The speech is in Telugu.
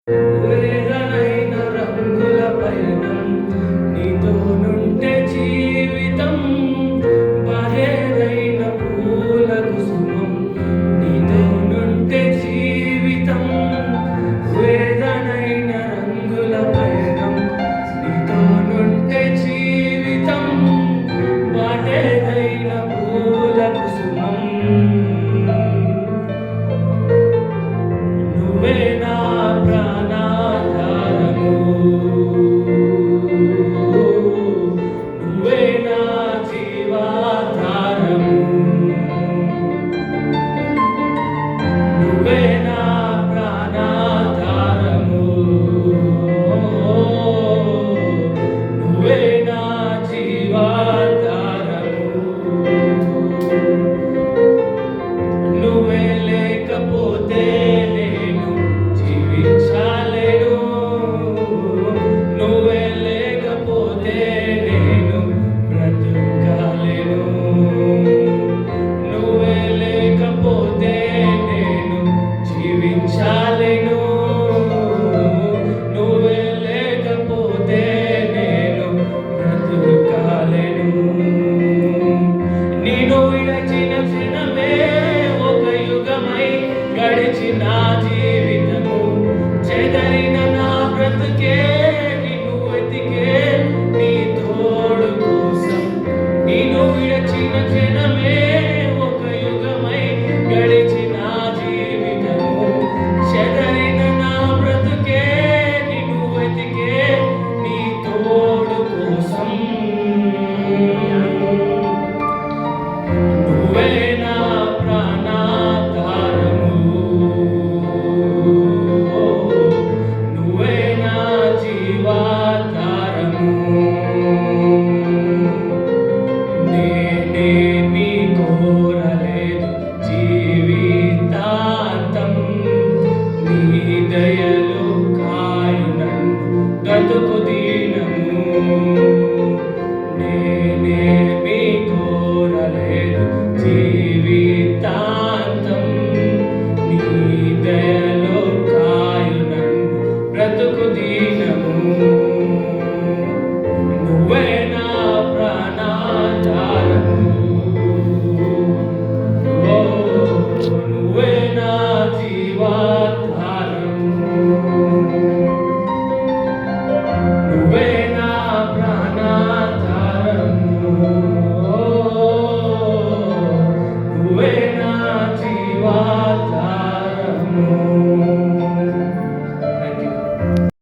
వేదనైన రంగుల పయనం నీతోనుంటే జీవితం బహేదైన పూల కుసుమం నీతోనుంటే జీవితం వేదనైన రంగుల పయనం నీతోనుంటే జీవితం బహేదైన పూల కుసుమం నువ్వే నా ప్రాణాధారము నువ్వే నా జీవాధారము నువ్వే నా ప్రాణాధారము నువ్వే నా జీవాధారము నువ్వే లేకపోతే నేను జీవించలేను నువ్వే లేకపోతే నేను బ్రతకలేను నువ్వే లేకపోతే నేను జీవించలేను నువ్వే లేకపోతే నేను బ్రతకలేను నేను విడచిన క్షణమే ఒక యుగమై గడిచిన జీవితము చెదరిన నా బ్రతుకే నిన్ను వెతికే నీ తోడు కోసం నేను విడచిన క్షణమే ఒక యుగమై గడిచిన జీవితము చెదరిన నా బ్రతుకే నిన్ను వెతికే నీ తోడు కోసం నువ్వే నా ప్రాణాధారము నువ్వే నా జీవాధారము నేనేమీ కోరలేదు జీవితాంతం నీ దయలో కాయు నన్ను బ్రతుకు